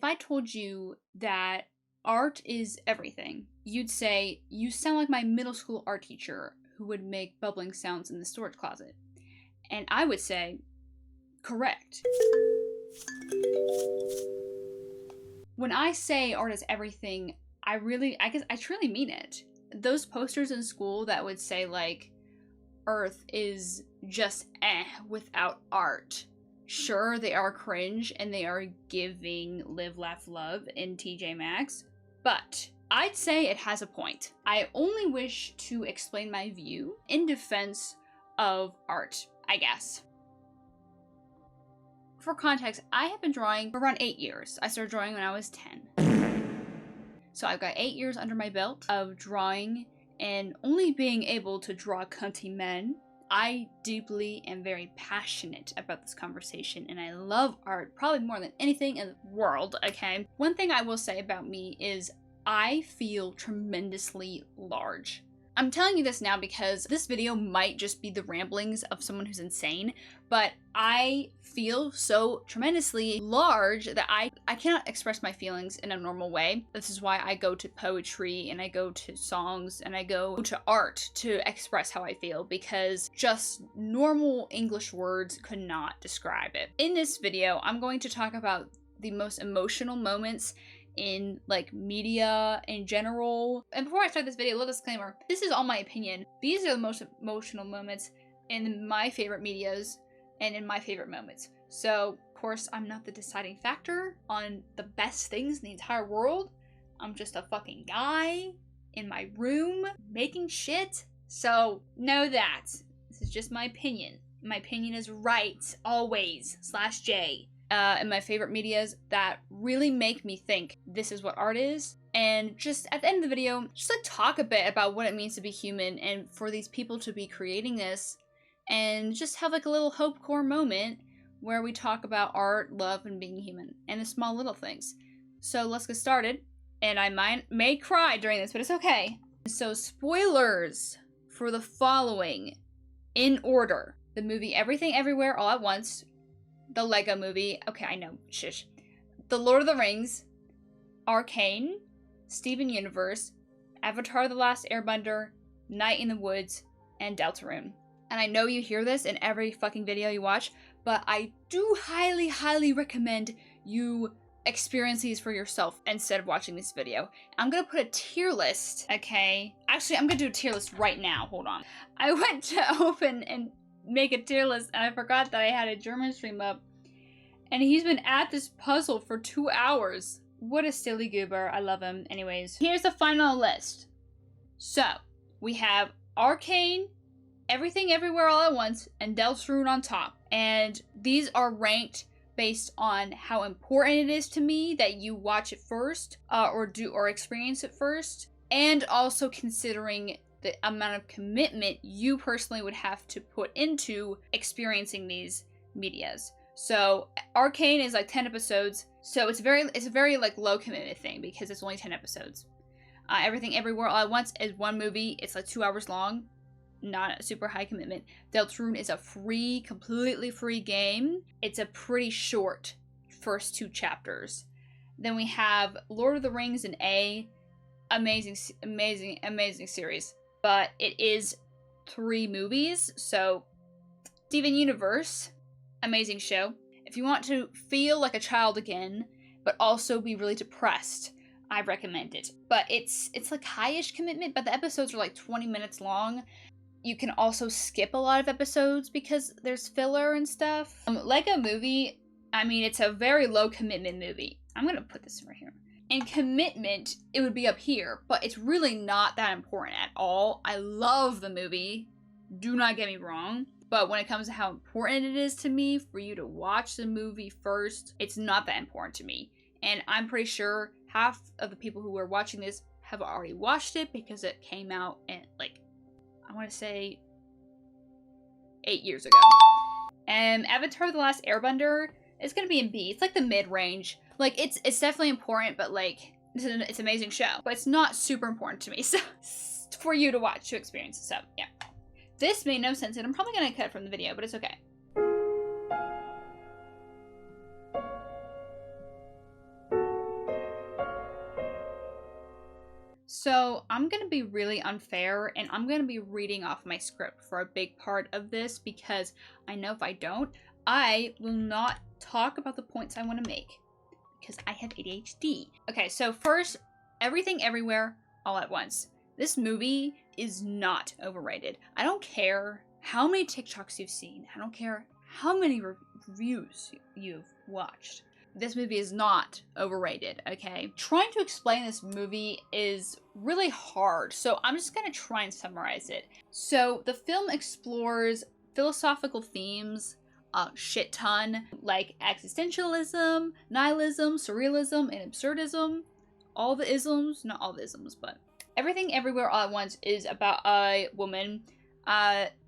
if I told you that art is everything, you'd say, you sound like my middle school art teacher who would make bubbling sounds in the storage closet. And I would say, correct. When I say art is everything, I truly mean it. Those posters in school that would say like, Earth is just without art. Sure, they are cringe and they are giving Live, Laugh, Love in TJ Maxx, but I'd say it has a point. I only wish to explain my view in defense of art, I guess. For context, I have been drawing for around 8 years. I started drawing when I was 10. So I've got 8 years under my belt of drawing and only being able to draw cunty men. I deeply am very passionate about this conversation, and I love art probably more than anything in the world, okay? One thing I will say about me is I feel tremendously large. I'm telling you this now because this video might just be the ramblings of someone who's insane, but I feel so tremendously large that I cannot express my feelings in a normal way. This is why I go to poetry and I go to songs and I go to art to express how I feel, because just normal English words could not describe it. In this video, I'm going to talk about the most emotional moments in like media in general. And before I start this video, a little disclaimer, this is all my opinion. These are the most emotional moments in my favorite medias and in my favorite moments. So of course I'm not the deciding factor on the best things in the entire world. I'm just a fucking guy in my room making shit. So know that this is just my opinion. My opinion is right always /J. And my favorite medias that really make me think this is what art is. And just at the end of the video, just like talk a bit about what it means to be human and for these people to be creating this, and just have like a little hope core moment where we talk about art, love, and being human, and the small little things. So let's get started. And I may cry during this, but it's okay. So spoilers for the following in order: the movie Everything Everywhere All at Once, the Lego movie, okay, I know, shush. The Lord of the Rings, Arcane, Steven Universe, Avatar: The Last Airbender, Night in the Woods, and Deltarune. And I know you hear this in every fucking video you watch, but I do highly, highly recommend you experience these for yourself instead of watching this video. I'm gonna put a tier list, okay? Actually, I'm gonna do a tier list right now, hold on. I went to open and make a tier list and I forgot that I had a German stream up, and he's been at this puzzle for 2 hours. What a silly goober. I love him. Anyways, here's the final list. So we have Arcane, Everything Everywhere All at Once, and Deltarune on top, and these are ranked based on how important it is to me that you watch it first, or experience it first, and also considering the amount of commitment you personally would have to put into experiencing these medias. So Arcane is like 10 episodes, so it's a very like low commitment thing because it's only 10 episodes. Everything Everywhere All at Once is one movie. It's like 2 hours long, not a super high commitment. Deltarune is a completely free game. It's a pretty short first 2 chapters. Then we have Lord of the Rings and amazing series. But it is 3 movies, so Steven Universe, amazing show. If you want to feel like a child again, but also be really depressed, I recommend it. But it's like high-ish commitment, but the episodes are like 20 minutes long. You can also skip a lot of episodes because there's filler and stuff. Lego movie, I mean, it's a very low commitment movie. I'm gonna put this right here. In commitment, it would be up here, but it's really not that important at all. I love the movie, do not get me wrong, but when it comes to how important it is to me for you to watch the movie first, it's not that important to me. And I'm pretty sure half of the people who are watching this have already watched it because it came out in, like, I want to say 8 years ago. And Avatar: The Last Airbender is going to be in B. It's like the mid-range. Like, it's definitely important, but like, it's an amazing show. But it's not super important to me, so for you to watch, to experience. So, yeah. This made no sense, and I'm probably going to cut it from the video, but it's okay. So I'm gonna be really unfair and I'm gonna be reading off my script for a big part of this because I know if I don't, I will not talk about the points I want to make because I have ADHD. Okay, so first, Everything Everywhere All at Once. This movie is not overrated. I don't care how many TikToks you've seen. I don't care how many reviews you've watched. This movie is not overrated, okay? Trying to explain this movie is really hard, so I'm just gonna try and summarize it. So the film explores philosophical themes a shit ton, like existentialism, nihilism, surrealism, and absurdism. All the isms, not all the isms, but Everything Everywhere All at Once is about a woman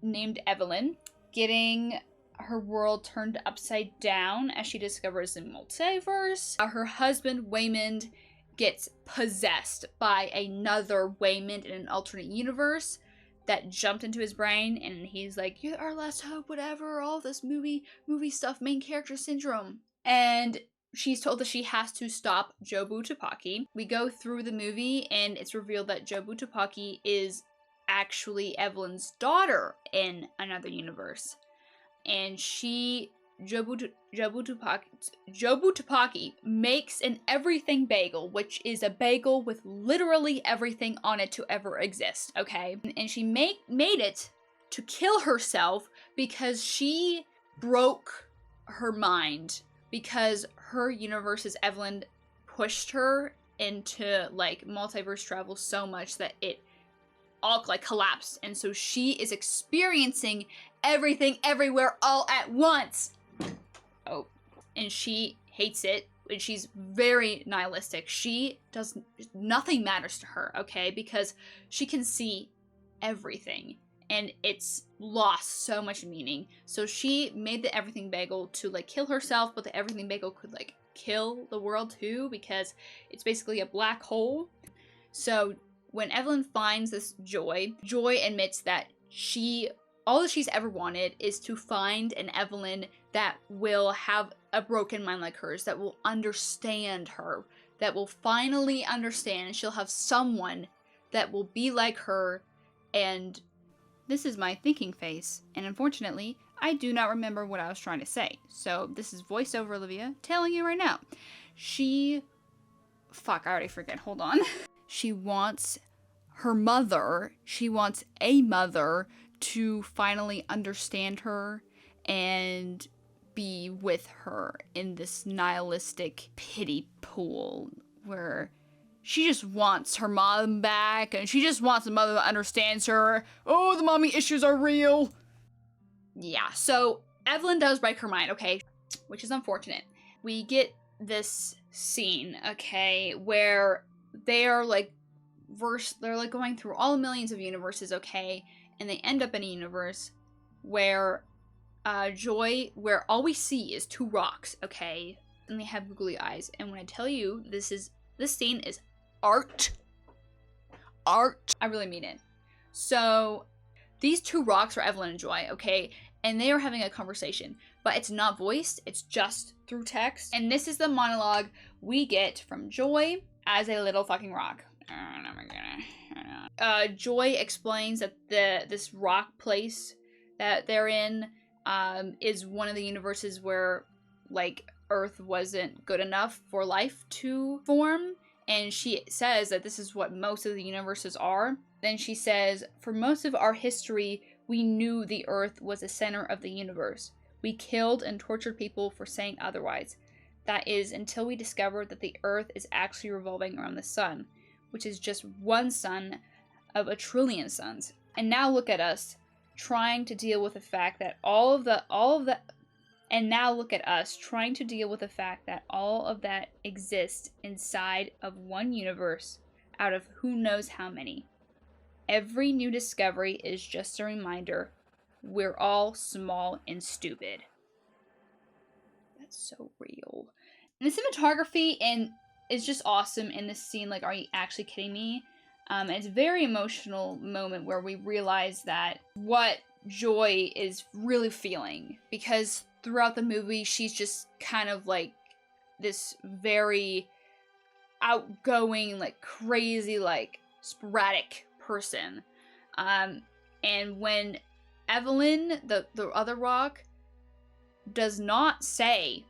named Evelyn getting her world turned upside down as she discovers the multiverse. Her husband, Waymond, gets possessed by another Waymond in an alternate universe that jumped into his brain, and he's like, "You're our last hope, whatever, all this movie stuff, main character syndrome." And she's told that she has to stop Jobu Tupaki. We go through the movie, and it's revealed that Jobu Tupaki is actually Evelyn's daughter in another universe. And Jobu Tupaki makes an everything bagel, which is a bagel with literally everything on it to ever exist, okay? And she made it to kill herself because she broke her mind because her universe's Evelyn pushed her into like multiverse travel so much that it all like collapsed, and so she is experiencing everything everywhere all at once. Oh, and she hates it, and she's very nihilistic. Nothing matters to her, okay, because she can see everything and it's lost so much meaning. So she made the everything bagel to like kill herself, but the everything bagel could like kill the world too because it's basically a black hole. So when Evelyn finds this Joy admits that all that she's ever wanted is to find an Evelyn that will have a broken mind like hers, that will understand her, that will finally understand. She'll have someone that will be like her. And this is my thinking face, and unfortunately, I do not remember what I was trying to say. So this is voiceover Olivia telling you right now. Fuck, I already forget. Hold on. She wants a mother to finally understand her and be with her in this nihilistic pity pool where she just wants her mom back and she just wants a mother that understands her. Oh, the mommy issues are real. Yeah, so Evelyn does break her mind, okay, which is unfortunate. We get this scene, okay, where they're like going through all the millions of universes, okay, and they end up in a universe where where all we see is two rocks, okay, and they have googly eyes. And when I tell you this scene is art, I really mean it. So these two rocks are Evelyn and Joy, okay, and they are having a conversation, but it's not voiced, it's just through text. And this is the monologue we get from Joy as a little fucking rock. Joy explains that this rock place that they're in is one of the universes where like Earth wasn't good enough for life to form, and she says that this is what most of the universes are. Then she says, for most of our history, we knew the Earth was the center of the universe. We killed and tortured people for saying otherwise. That is, until we discovered that the Earth is actually revolving around the sun, which is just one sun of a trillion suns. And now look at us, trying to deal with the fact that all of that exists inside of one universe out of who knows how many. Every new discovery is just a reminder we're all small and stupid. That's so real. And the cinematography is just awesome in this scene. Like, are you actually kidding me? It's a very emotional moment where we realize that what Joy is really feeling, because throughout the movie she's just kind of like this very outgoing, like crazy, like sporadic person. And when Evelyn, the other rock, does not say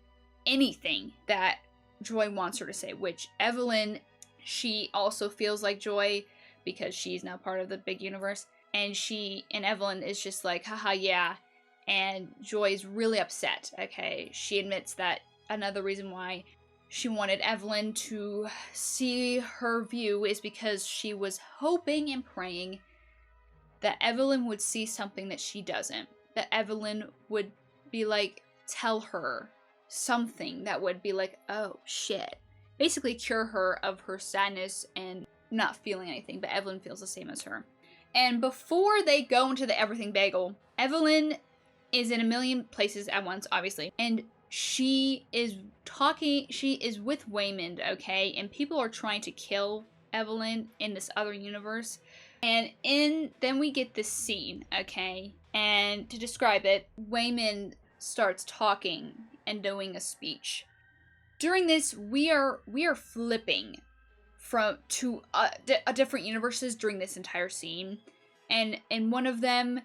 anything that Joy wants her to say, which Evelyn, she also feels like Joy because she's now part of the big universe, and Evelyn is just like, haha, yeah, and Joy is really upset, okay? She admits that another reason why she wanted Evelyn to see her view is because she was hoping and praying that Evelyn would see something that she doesn't. That Evelyn would be like, tell her something that would be like, oh shit. Basically cure her of her sadness and not feeling anything, but Evelyn feels the same as her. And before they go into the Everything Bagel, Evelyn is in a million places at once, obviously. And she is with Waymond, okay? And people are trying to kill Evelyn in this other universe. And then we get this scene, okay? And to describe it, Waymond starts talking and doing a speech. During this, we are flipping to different universes during this entire scene. And in one of them,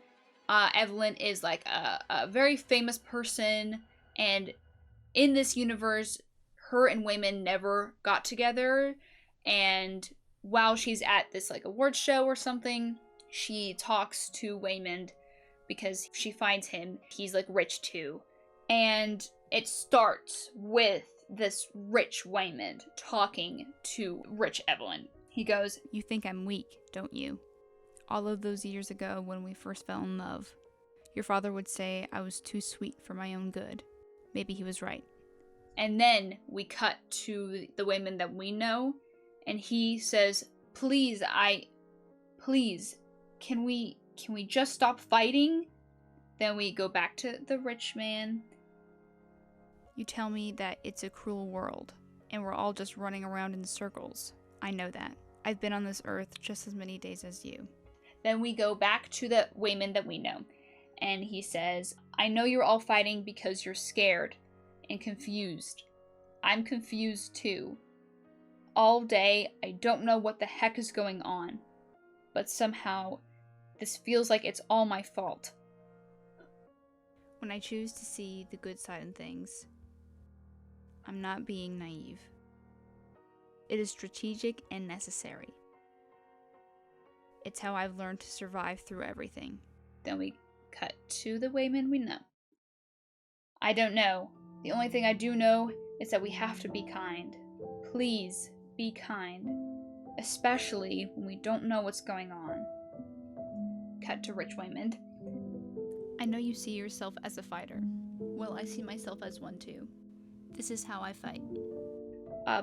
Evelyn is like a very famous person, and in this universe, her and Waymond never got together, and while she's at this like award show or something, she talks to Waymond because she finds he's like rich too. And it starts with this rich Waymond talking to rich Evelyn. He goes, "You think I'm weak, don't you? All of those years ago when we first fell in love, your father would say I was too sweet for my own good. Maybe he was right." And then we cut to the Waymond that we know, and he says, please, can we just stop fighting? Then we go back to the rich man. "You tell me that it's a cruel world, and we're all just running around in circles. I know that. I've been on this earth just as many days as you." Then we go back to the Waymond that we know, and he says, "I know you're all fighting because you're scared and confused. I'm confused too. All day, I don't know what the heck is going on, but somehow this feels like it's all my fault." When I choose to see the good side in things, I'm not being naive. It is strategic and necessary. It's how I've learned to survive through everything. Then we cut to the Waymond we know. "I don't know. The only thing I do know is that we have to be kind. Please be kind. Especially when we don't know what's going on." Cut to rich Waymond. "I know you see yourself as a fighter. Well, I see myself as one too. This is how I fight."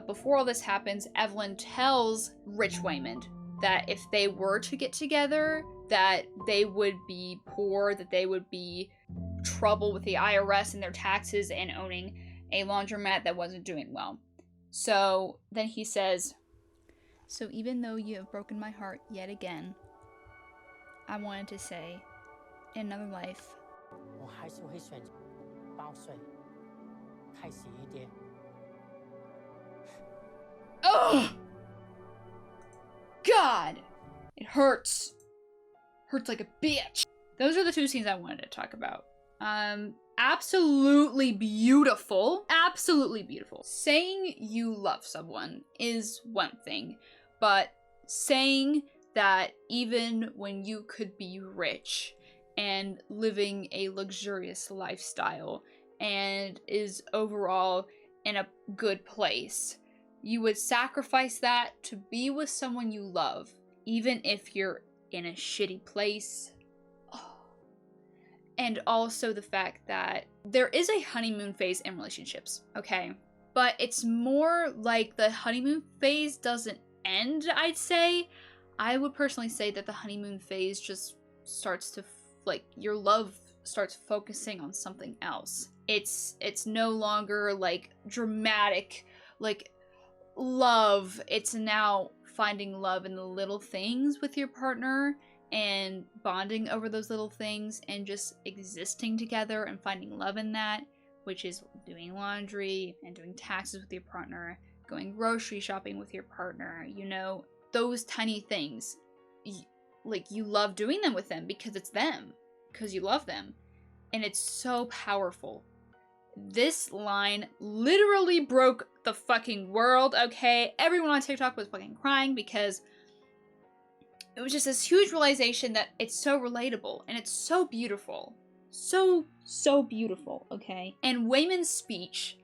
Before all this happens, Evelyn tells rich Waymond that if they were to get together, that they would be poor, that they would be trouble with the IRS and their taxes and owning a laundromat that wasn't doing well. So then he says, "So even though you have broken my heart yet again, I wanted to say, in another life, 我还是会选择报税，开心一点。" "Ugh! God! It hurts. Hurts like a bitch." Those are the two scenes I wanted to talk about. Absolutely beautiful. Absolutely beautiful. Saying you love someone is one thing, but saying that even when you could be rich and living a luxurious lifestyle and is overall in a good place, you would sacrifice that to be with someone you love, even if you're in a shitty place. And also the fact that there is a honeymoon phase in relationships, okay? But it's more like the honeymoon phase doesn't end, I'd say. I would personally say that the honeymoon phase just starts to, your love starts focusing on something else. It's no longer, dramatic, love. It's now finding love in the little things with your partner and bonding over those little things and just existing together and finding love in that, which is doing laundry and doing taxes with your partner, going grocery shopping with your partner, those tiny things, you love doing them with them because it's them, because you love them. And it's so powerful. This line literally broke the fucking world, okay? Everyone on TikTok was fucking crying because it was just this huge realization that it's so relatable and it's so beautiful. So beautiful, okay? And Wayman's speech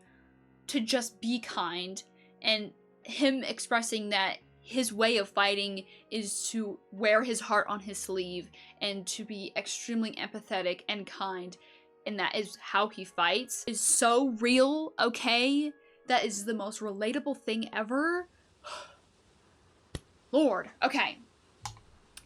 to just be kind, and him expressing that his way of fighting is to wear his heart on his sleeve and to be extremely empathetic and kind, and that is how he fights, is so real, okay? That is the most relatable thing ever. Lord, okay.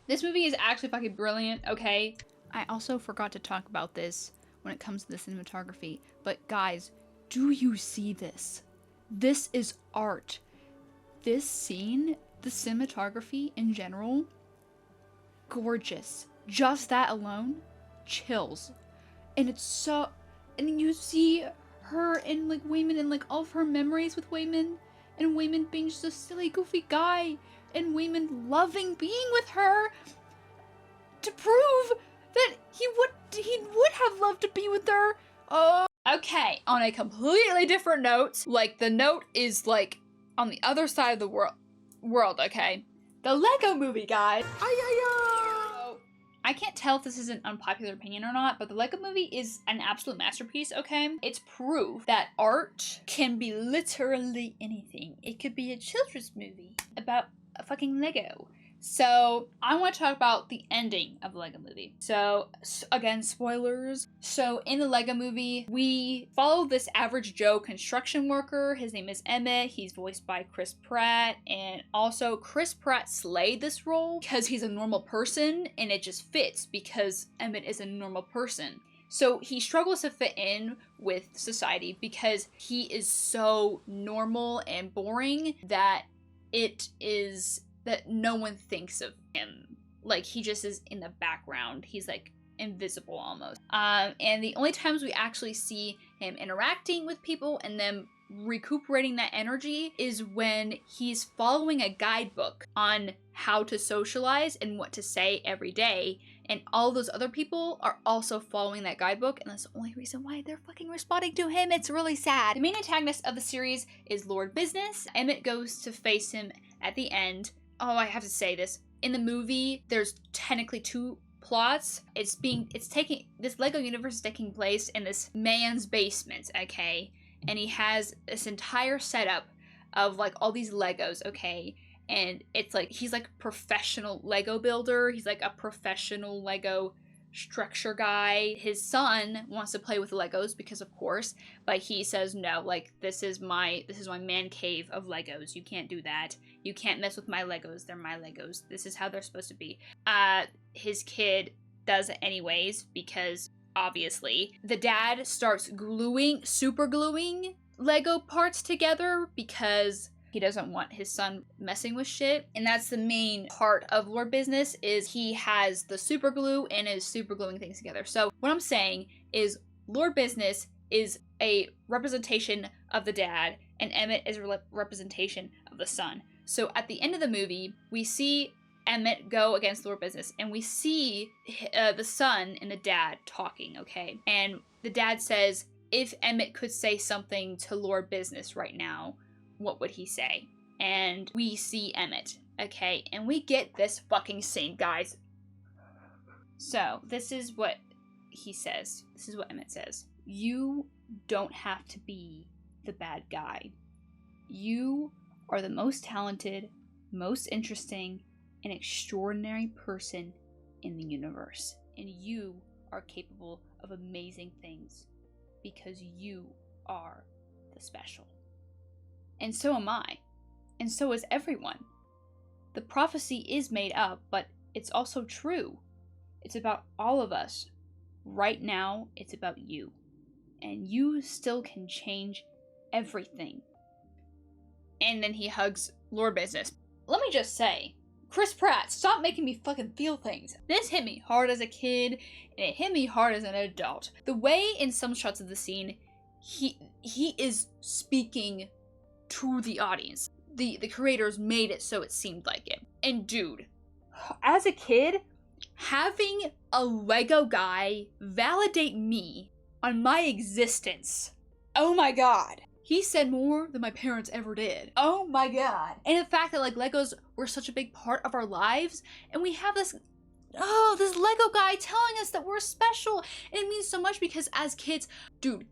This movie is actually fucking brilliant, okay? I also forgot to talk about this when it comes to the cinematography, but guys, do you see this? This is art. This scene, the cinematography in general, gorgeous. Just that alone, chills. And it's so, and you see her and like Wayman and like all of her memories with Wayman, and Wayman being just a silly, goofy guy, and Wayman loving being with her to prove that he would have loved to be with her. Oh. Okay, on a completely different note, like the note is like on the other side of the world, okay? The Lego Movie, guys. So, I can't tell if this is an unpopular opinion or not, but the Lego Movie is an absolute masterpiece, okay? It's proof that art can be literally anything. It could be a children's movie about a fucking Lego. So, I want to talk about the ending of the Lego Movie. So, again, spoilers. So, in the Lego Movie, we follow this average Joe construction worker. His name is Emmett. He's voiced by Chris Pratt. And also, Chris Pratt slayed this role because he's a normal person, and it just fits because Emmett is a normal person. So, he struggles to fit in with society because he is so normal and boring that that no one thinks of him. Like, he just is in the background. He's like invisible almost. And the only times we actually see him interacting with people and them recuperating that energy is when he's following a guidebook on how to socialize and what to say every day. And all those other people are also following that guidebook, and that's the only reason why they're fucking responding to him. It's really sad. The main antagonist of the series is Lord Business. Emmett goes to face him at the end. Oh, I have to say this. In the movie, there's technically two plots. This Lego universe is taking place in this man's basement, okay? And he has this entire setup of like all these Legos, okay? And it's like, he's like a professional Lego builder. He's like a professional Lego structure guy. His son wants to play with Legos because of course, but he says no, like this is my man cave of Legos. You can't do that. You can't mess with my Legos. They're my Legos. This is how they're supposed to be. His kid does it anyways because obviously the dad starts super gluing Lego parts together because he doesn't want his son messing with shit. And that's the main part of Lord Business, is he has the super glue and is super gluing things together. So what I'm saying is Lord Business is a representation of the dad and Emmett is a representation of the son. So at the end of the movie, we see Emmett go against Lord Business and we see the son and the dad talking, okay? And the dad says, if Emmett could say something to Lord Business right now, what would he say? And we see Emmett, okay? And we get this fucking scene, guys. So, this is what he says. This is what Emmett says. You don't have to be the bad guy. You are the most talented, most interesting, and extraordinary person in the universe. And you are capable of amazing things because you are the special. And so am I. And so is everyone. The prophecy is made up, but it's also true. It's about all of us. Right now, it's about you. And you still can change everything. And then he hugs Lord Business. Let me just say, Chris Pratt, stop making me fucking feel things. This hit me hard as a kid, and it hit me hard as an adult. The way in some shots of the scene, he is speaking to the audience. the creators made it so it seemed like it. And dude, as a kid, having a Lego guy validate me on my existence, oh my god. He said more than my parents ever did. Oh my god. And the fact that like Legos were such a big part of our lives, and we have this Lego guy telling us that we're special. And it means so much because as kids, dude,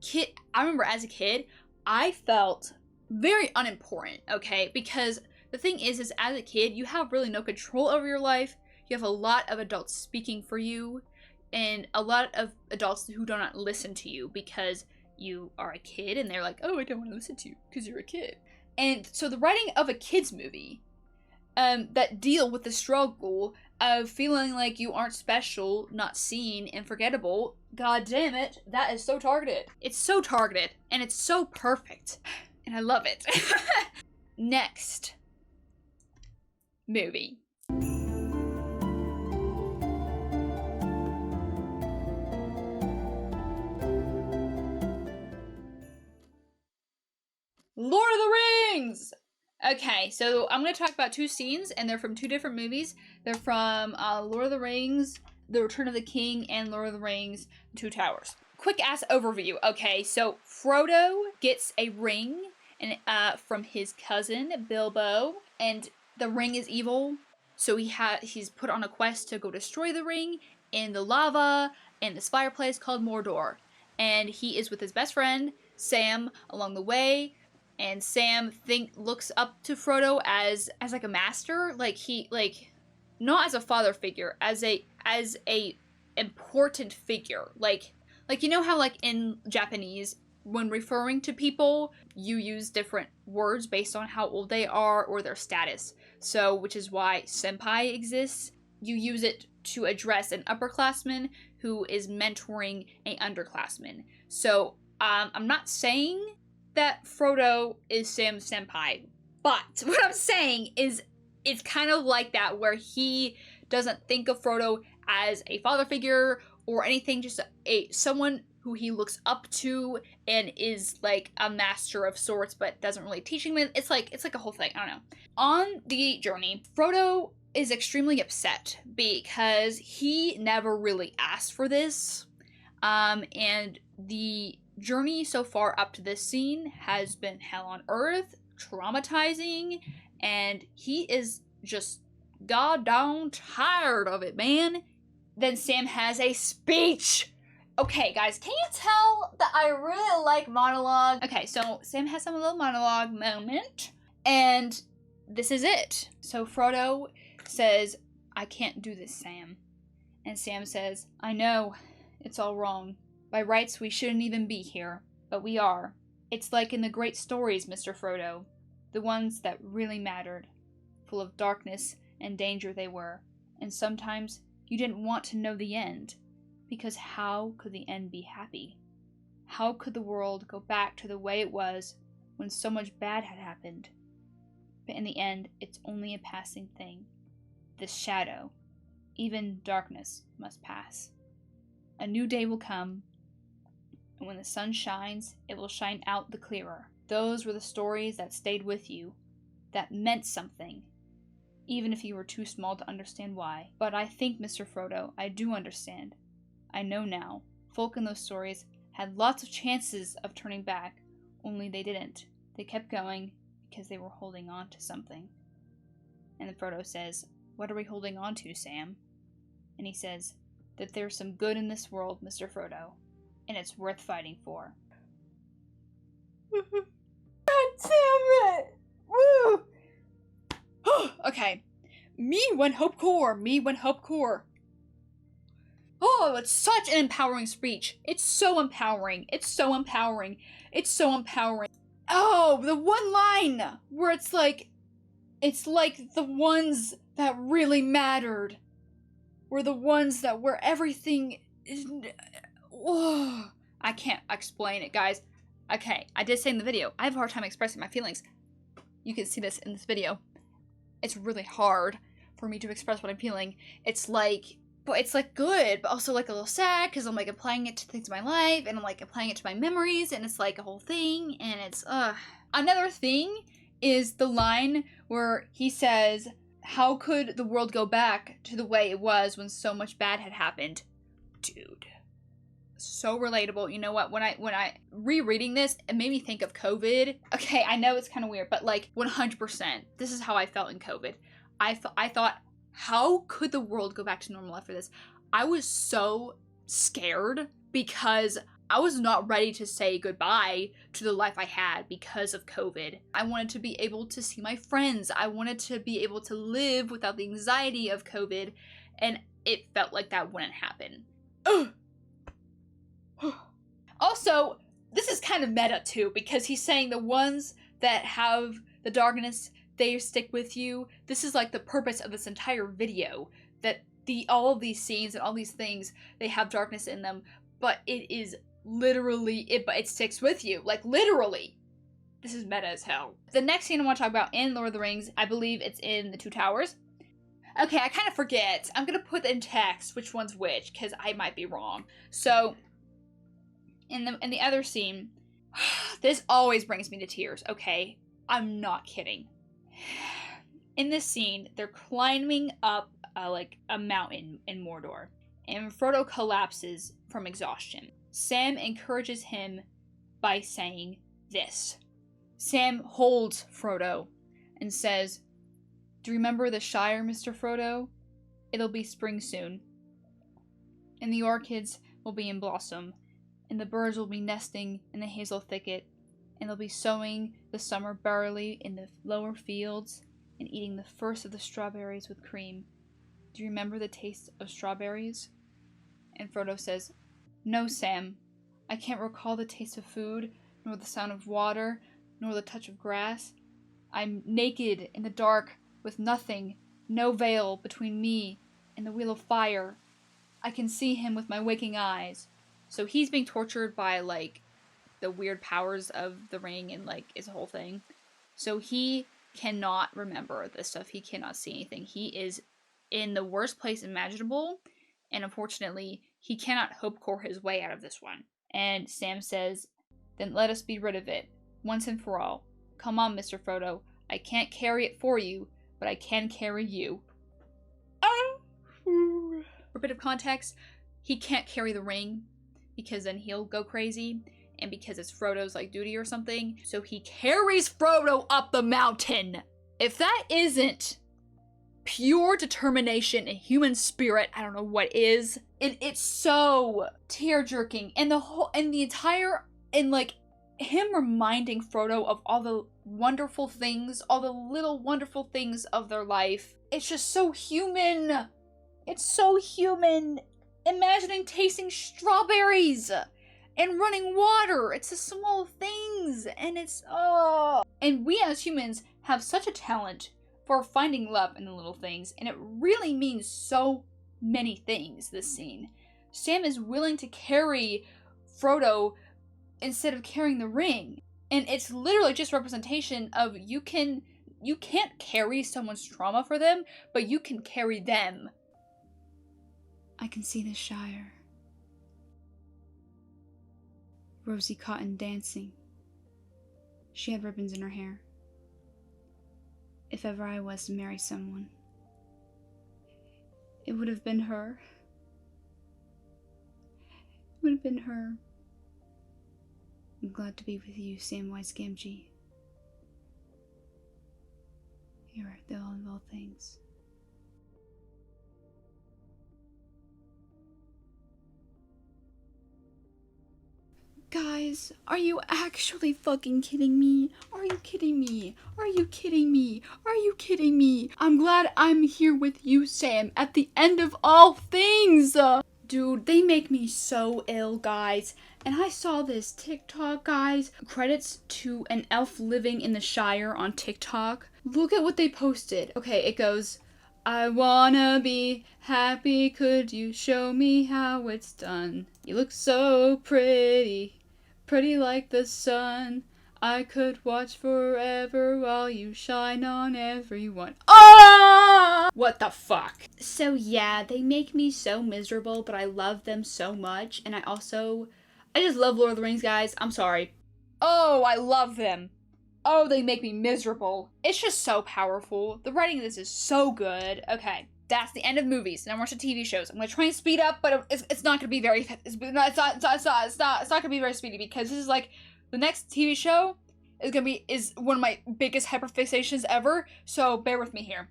I remember as a kid, I felt very unimportant, okay? Because the thing is as a kid, you have really no control over your life. You have a lot of adults speaking for you, and a lot of adults who do not listen to you because you are a kid, and they're like, oh, I don't want to listen to you because you're a kid. And so the writing of a kid's movie that deal with the struggle of feeling like you aren't special, not seen, and forgettable, god damn it, that is so targeted. It's so targeted, and it's so perfect, and I love it. Next movie. Lord of the Rings! Okay, so I'm going to talk about two scenes, and they're from two different movies. They're from Lord of the Rings, The Return of the King, and Lord of the Rings, Two Towers. Quick ass overview. Okay, so Frodo gets a ring and from his cousin Bilbo, and the ring is evil. So he's put on a quest to go destroy the ring in the lava in this fireplace called Mordor. And he is with his best friend Sam along the way. And Sam looks up to Frodo as like a master, not as a father figure, as a important figure. Like you know how like in Japanese, when referring to people, you use different words based on how old they are or their status. So, which is why senpai exists. You use it to address an upperclassman who is mentoring an underclassman. So, I'm not saying that Frodo is Sam's senpai, but what I'm saying is it's kind of like that, where he doesn't think of Frodo as a father figure or anything, just someone who he looks up to and is like a master of sorts, but doesn't really teach him. It's like a whole thing. I don't know. On the journey, Frodo is extremely upset because he never really asked for this, and the journey so far up to this scene has been hell on earth, traumatizing, and he is just goddamn tired of it, man. Then Sam has a speech. Okay, guys, can you tell that I really like monologue? Okay, so Sam has some little monologue moment, and this is it. So Frodo says, I can't do this, Sam. And Sam says, I know, it's all wrong. By rights, we shouldn't even be here, but we are. It's like in the great stories, Mr. Frodo. The ones that really mattered. Full of darkness and danger they were. And sometimes you didn't want to know the end. Because how could the end be happy? How could the world go back to the way it was when so much bad had happened? But in the end, it's only a passing thing. This shadow, even darkness, must pass. A new day will come. And when the sun shines, it will shine out the clearer. Those were the stories that stayed with you, that meant something, even if you were too small to understand why. But I think, Mr. Frodo, I do understand. I know now. Folk in those stories had lots of chances of turning back, only they didn't. They kept going because they were holding on to something. And then Frodo says, what are we holding on to, Sam? And he says, that there's some good in this world, Mr. Frodo. And it's worth fighting for. God damn it! Woo! Okay. Me when hope core. Oh, it's such an empowering speech. It's so empowering. Oh, the one line where it's like the ones that really mattered were the ones that where everything is. Oh, I can't explain it, guys. Okay, I did say in the video, I have a hard time expressing my feelings. You can see this in this video. It's really hard for me to express what I'm feeling. It's like good, but also like a little sad, because I'm like applying it to things in my life, and I'm like applying it to my memories, and it's like a whole thing, and it's, Another thing is the line where he says, how could the world go back to the way it was when so much bad had happened? Dude. So relatable. You know what? When I rereading this, it made me think of COVID. Okay, I know it's kind of weird, but like 100%. This is how I felt in COVID. I thought, how could the world go back to normal after this? I was so scared because I was not ready to say goodbye to the life I had because of COVID. I wanted to be able to see my friends. I wanted to be able to live without the anxiety of COVID, and it felt like that wouldn't happen. Ugh. Also, this is kind of meta too, because he's saying the ones that have the darkness, they stick with you. This is like the purpose of this entire video, that all of these scenes and all these things, they have darkness in them, but it is literally, but it sticks with you, like literally. This is meta as hell. The next scene I want to talk about in Lord of the Rings, I believe it's in the Two Towers. Okay, I kind of forget. I'm gonna put in text which one's which, because I might be wrong. So, in the other scene, this always brings me to tears, okay? I'm not kidding. In this scene, they're climbing up like a mountain in Mordor, and Frodo collapses from exhaustion. Sam encourages him by saying this. Sam holds Frodo and says, "Do you remember the Shire, Mr. Frodo? It'll be spring soon, and the orchids will be in blossom, and the birds will be nesting in the hazel thicket, and they'll be sowing the summer barley in the lower fields, and eating the first of the strawberries with cream. Do you remember the taste of strawberries?" And Frodo says, "No, Sam. I can't recall the taste of food, nor the sound of water, nor the touch of grass. I'm naked in the dark, with nothing, no veil between me and the wheel of fire. I can see him with my waking eyes." So he's being tortured by, like, the weird powers of the ring and, like, his whole thing. So he cannot remember this stuff. He cannot see anything. He is in the worst place imaginable, and unfortunately, he cannot hope core his way out of this one. And Sam says, "Then let us be rid of it, once and for all. Come on, Mr. Frodo. I can't carry it for you, but I can carry you." For a bit of context, he can't carry the ring, because then he'll go crazy, and because it's Frodo's, like, duty or something. So he carries Frodo up the mountain. If that isn't pure determination and human spirit, I don't know what is. It's so tear-jerking. And like, him reminding Frodo of all the wonderful things, all the little wonderful things of their life. It's just so human. It's so human. Imagining tasting strawberries and running water. It's the small things, and it's, oh. And we as humans have such a talent for finding love in the little things, and it really means so many things, this scene. Sam is willing to carry Frodo instead of carrying the ring. And it's literally just representation of you can't carry someone's trauma for them, but you can carry them. I can see the Shire. Rosie Cotton dancing. She had ribbons in her hair. If ever I was to marry someone, it would have been her. It would have been her. I'm glad to be with you, Samwise Gamgee. Here are the all things. Guys, are you actually fucking kidding me? Are you kidding me? Are you kidding me? Are you kidding me? I'm glad I'm here with you, Sam, at the end of all things! Dude, they make me so ill, guys. And I saw this TikTok, guys. Credits to an elf living in the Shire on TikTok. Look at what they posted. Okay, it goes, "I wanna be happy, could you show me how it's done? You look so pretty, pretty like the sun. I could watch forever while you shine on everyone." Oh! What the fuck? So yeah, they make me so miserable, but I love them so much. And I just love Lord of the Rings, guys. I'm sorry. Oh, I love them. Oh, they make me miserable. It's just so powerful. The writing of this is so good. Okay, that's the end of movies. Now we're to TV shows. I'm gonna try and speed up, but it's not gonna be very. It's not gonna be very speedy because this is like the next TV show is one of my biggest hyperfixations ever. So bear with me here.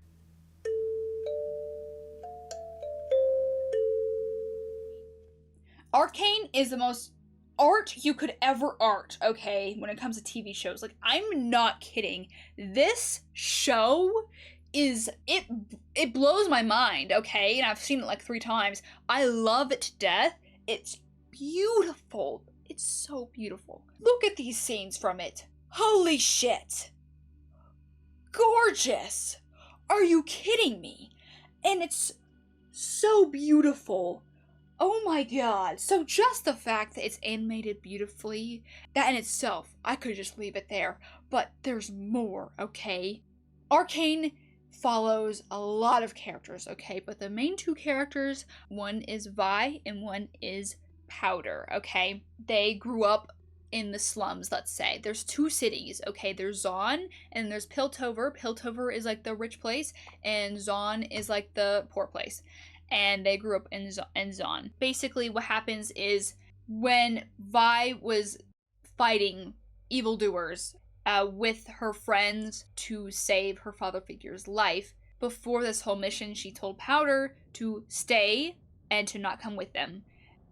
Arcane is the most art you could ever art, okay, when it comes to TV shows. Like, I'm not kidding. This show is, it blows my mind, okay? And I've seen it like 3 times. I love it to death. It's beautiful. It's so beautiful. Look at these scenes from it. Holy shit. Gorgeous. Are you kidding me? And it's so beautiful. Oh my god. So just the fact that it's animated beautifully, that in itself, I could just leave it there. But there's more, okay? Arcane follows a lot of characters, okay? But the main 2 characters, one is Vi and one is Powder, okay? They grew up in the slums, let's say. There's 2 cities, okay? There's Zon and there's Piltover. Piltover is like the rich place and Zon is like the poor place. And they grew up in Zon. Basically, what happens is when Vi was fighting evildoers with her friends to save her father figure's life, before this whole mission, she told Powder to stay and to not come with them.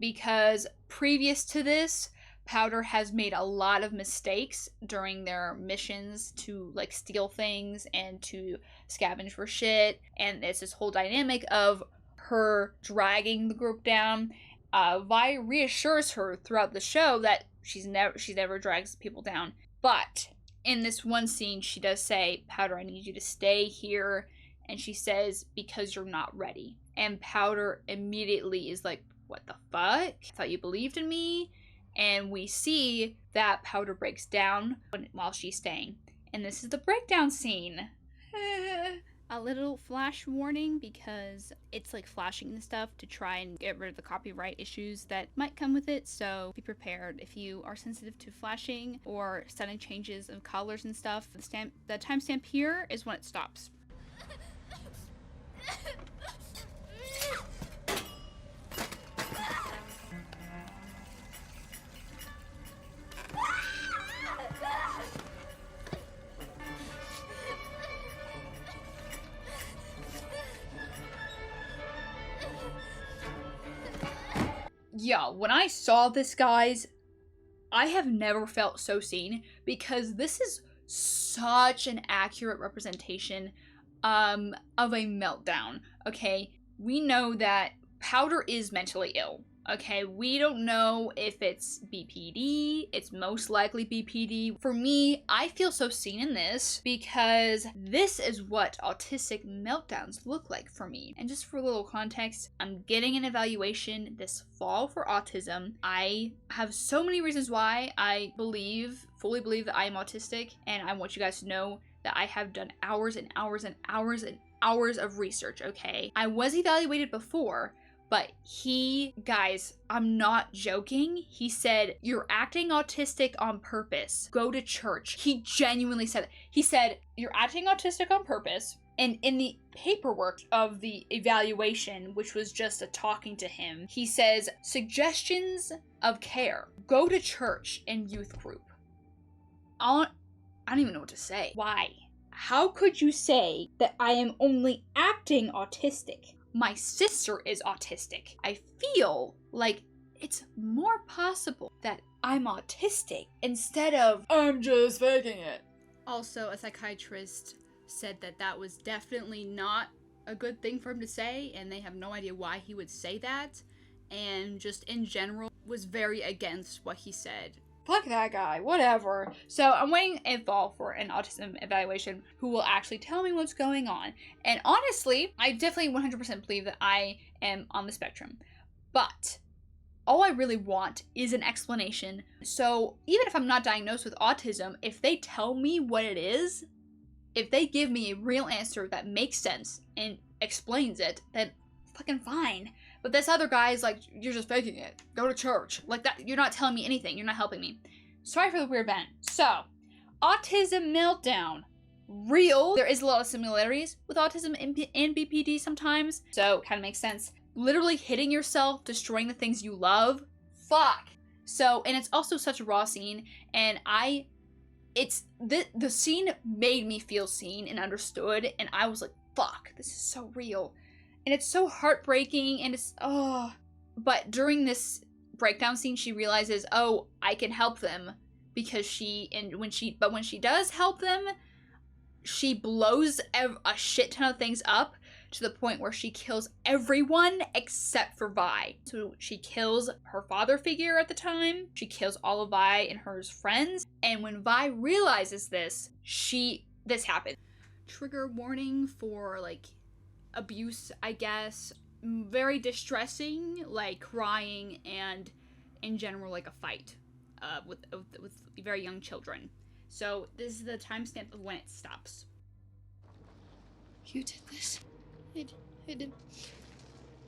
Because previous to this, Powder has made a lot of mistakes during their missions to like steal things and to scavenge for shit. And it's this whole dynamic of her dragging the group down. Vi reassures her throughout the show that she never drags people down. But in this one scene, she does say, Powder, I need you to stay here. And she says, because you're not ready. And Powder immediately is like, what the fuck? I thought you believed in me. And we see that Powder breaks down while she's staying. And this is the breakdown scene. A little flash warning because it's like flashing and stuff to try and get rid of the copyright issues that might come with it, so be prepared if you are sensitive to flashing or sudden changes of colors and stuff. The timestamp here is when it stops. Yeah, when I saw this, guys, I have never felt so seen because this is such an accurate representation of a meltdown, okay? We know that Powder is mentally ill, okay? We don't know if it's BPD. It's most likely BPD. For me, I feel so seen in this because this is what autistic meltdowns look like for me. And just for a little context, I'm getting an evaluation this fall for autism. I have so many reasons why I fully believe that I am autistic, and I want you guys to know that I have done hours and hours and hours and hours of research, okay? I was evaluated before, but guys, I'm not joking. He said, you're acting autistic on purpose. Go to church. He genuinely said that. He said, you're acting autistic on purpose. And in the paperwork of the evaluation, which was just a talking to him, he says, suggestions of care. Go to church and youth group. I don't even know what to say. Why? How could you say that I am only acting autistic? My sister is autistic. I feel like it's more possible that I'm autistic instead of I'm just faking it. Also, a psychiatrist said that that was definitely not a good thing for him to say, and they have no idea why he would say that, and just in general was very against what he said. Fuck that guy, whatever. So I'm waiting in fall for an autism evaluation who will actually tell me what's going on. And honestly, I definitely 100% believe that I am on the spectrum. But all I really want is an explanation. So even if I'm not diagnosed with autism, if they tell me what it is, if they give me a real answer that makes sense and explains it, then fucking fine. But this other guy's like, you're just faking it. Go to church. Like that, you're not telling me anything. You're not helping me. Sorry for the weird vent. So, autism meltdown. Real. There is a lot of similarities with autism and BPD sometimes, so it kind of makes sense. Literally hitting yourself, destroying the things you love. Fuck. So, and it's also such a raw scene, and the scene made me feel seen and understood, and I was like, fuck, this is so real. And it's so heartbreaking, and it's, oh. But during this breakdown scene, she realizes, oh, I can help them, because when she does help them, she blows a shit ton of things up to the point where she kills everyone except for Vi. So she kills her father figure at the time, she kills all of Vi and her friends, and when Vi realizes this happens. Trigger warning for, like, abuse, I guess. Very distressing, like crying, and in general, like a fight with very young children. So this is the timestamp of when it stops. You did this. I did.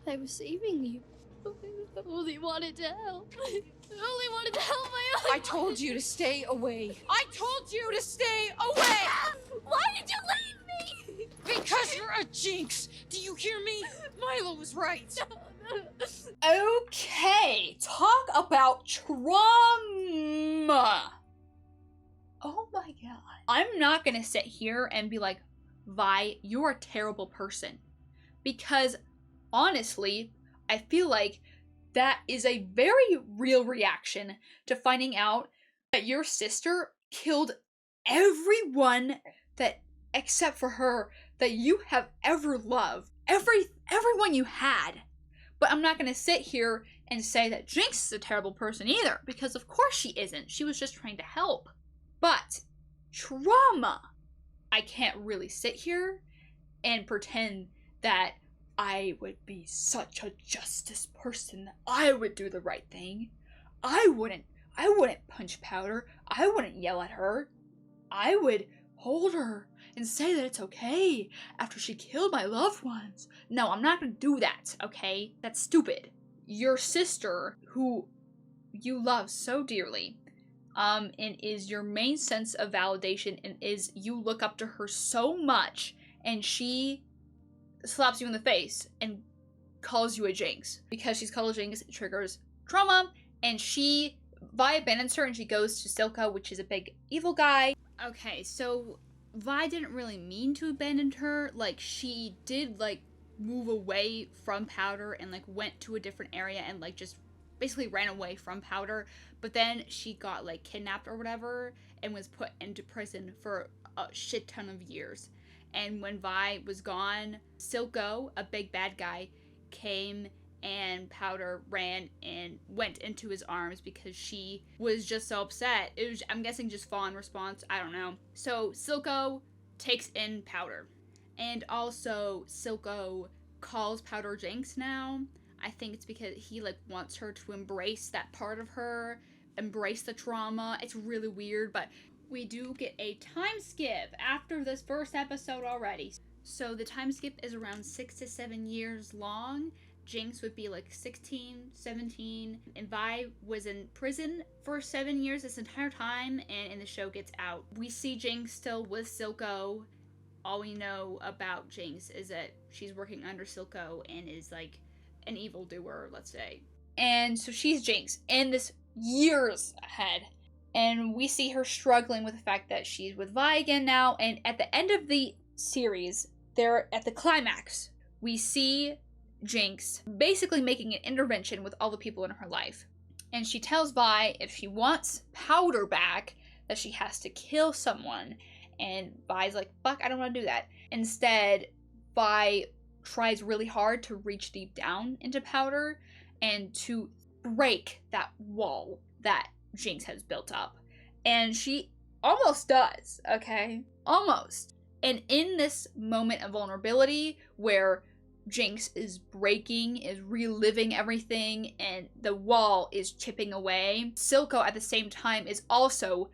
I was saving you. I only wanted to help. I only wanted to help my own. I told you to stay away. I told you to stay away! Why did you leave me? Because you're a jinx! Do you hear me? Milo was right. Okay, talk about trauma. Oh my god. I'm not gonna sit here and be like, Vi, you're a terrible person. Because, honestly, I feel like that is a very real reaction to finding out that your sister killed everyone except for her, that you have ever loved. Everyone you had. But I'm not gonna sit here and say that Jinx is a terrible person either, because of course she isn't. She was just trying to help. But trauma. I can't really sit here and pretend that I would be such a justice person that I would do the right thing. I wouldn't punch Powder. I wouldn't yell at her. I would hold her and say that it's okay after she killed my loved ones. No, I'm not gonna do that, okay? That's stupid. Your sister, who you love so dearly, and is your main sense of validation, and you look up to her so much, and she slaps you in the face and calls you a jinx. Because she's called a jinx, it triggers trauma, and Vi abandons her and she goes to Silco, which is a big evil guy. Okay, so Vi didn't really mean to abandon her. Like, she did, like, move away from Powder and, like, went to a different area and, like, just basically ran away from Powder. But then she got, like, kidnapped or whatever and was put into prison for a shit ton of years. And when Vi was gone, Silco, a big bad guy, came, and Powder ran and went into his arms because she was just so upset. It was, I'm guessing, just fawn response. I don't know. So Silco takes in Powder. And also Silco calls Powder Jinx now. I think it's because he, like, wants her to embrace that part of her, embrace the trauma. It's really weird, but we do get a time skip after this first episode already. So the time skip is around 6 to 7 years long. Jinx would be like 16, 17, and Vi was in prison for 7 years this entire time, and in the show gets out. We see Jinx still with Silco. All we know about Jinx is that she's working under Silco and is like an evildoer, let's say. And so she's Jinx, and this years ahead. And we see her struggling with the fact that she's with Vi again now, and at the end of the series, they're at the climax. We see Jinx basically making an intervention with all the people in her life. And she tells Vi if she wants Powder back, that she has to kill someone. And Vi's like, fuck, I don't want to do that. Instead, Vi tries really hard to reach deep down into Powder and to break that wall that Jinx has built up. And she almost does, okay? Almost. And in this moment of vulnerability where Jinx is breaking, is reliving everything, and the wall is chipping away, Silco at the same time is also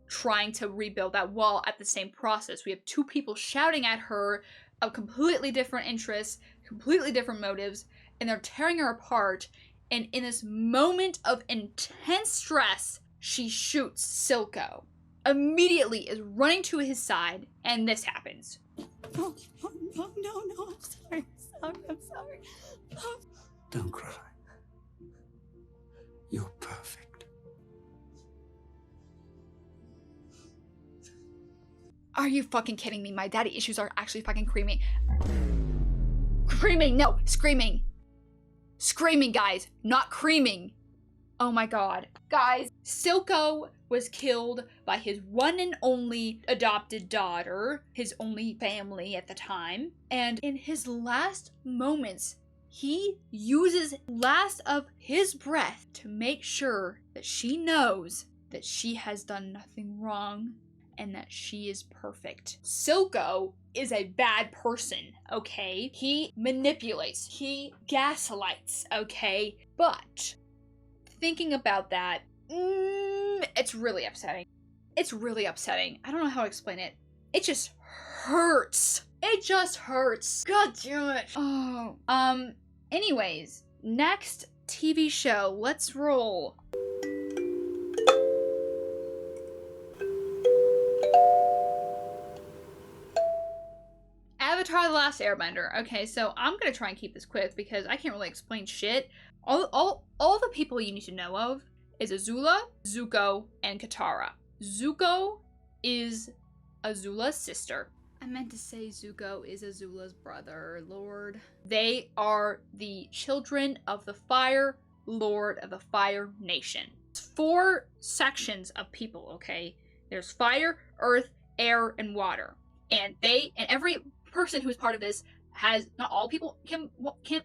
trying to rebuild that wall at the same process. We have two people shouting at her of completely different interests, completely different motives, and they're tearing her apart. And in this moment of intense stress, she shoots Silco. immediately is running to his side, and this happens. No, I'm sorry. I'm sorry. Don't cry. You're perfect. Are you fucking kidding me? My daddy issues are actually fucking creamy. Screaming, no, screaming. Screaming, guys, not creaming. Oh my god. Guys, Silco was killed by his one and only adopted daughter, his only family at the time, and in his last moments, he uses last of his breath to make sure that she knows that she has done nothing wrong and that she is perfect. Silco is a bad person, okay? He manipulates, he gaslights, okay? But thinking about that, it's really upsetting. It's really upsetting. I don't know how to explain it. It just hurts. It just hurts. God damn it. Oh. Anyways, next TV show. Let's roll. Avatar: The Last Airbender. Okay, so I'm gonna try and keep this quick because I can't really explain shit. All the people you need to know of is Azula, Zuko, and Katara. Zuko is Azula's sister. I meant to say Zuko is Azula's brother, Lord. They are the children of the Fire Lord of the Fire Nation. It's 4 sections of people, okay? There's fire, earth, air, and water. And every person who's part of this has, not all people can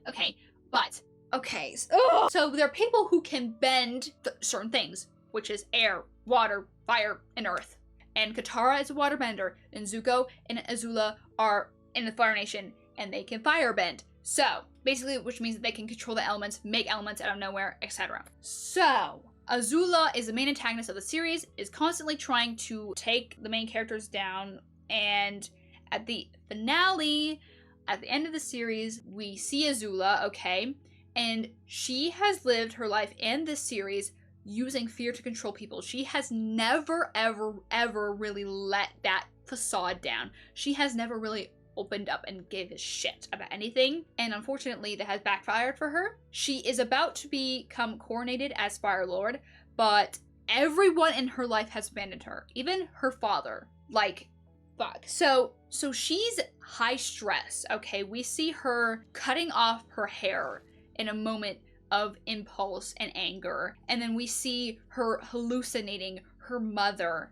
okay, but, okay. So there are people who can bend certain things, which is air, water, fire, and earth. And Katara is a waterbender, and Zuko and Azula are in the Fire Nation, and they can firebend. So, basically, which means that they can control the elements, make elements out of nowhere, etc. So, Azula is the main antagonist of the series, is constantly trying to take the main characters down, and at the finale, at the end of the series, we see Azula, okay, and she has lived her life in this series using fear to control people. She has never, ever really let that facade down. She has never really opened up and gave a shit about anything, and unfortunately that has backfired for her. She is about to become coronated as Fire Lord, but everyone in her life has abandoned her, even her father. Like, fuck. So she's high stress, okay? We see her cutting off her hair in a moment of impulse and anger, and then we see her hallucinating her mother,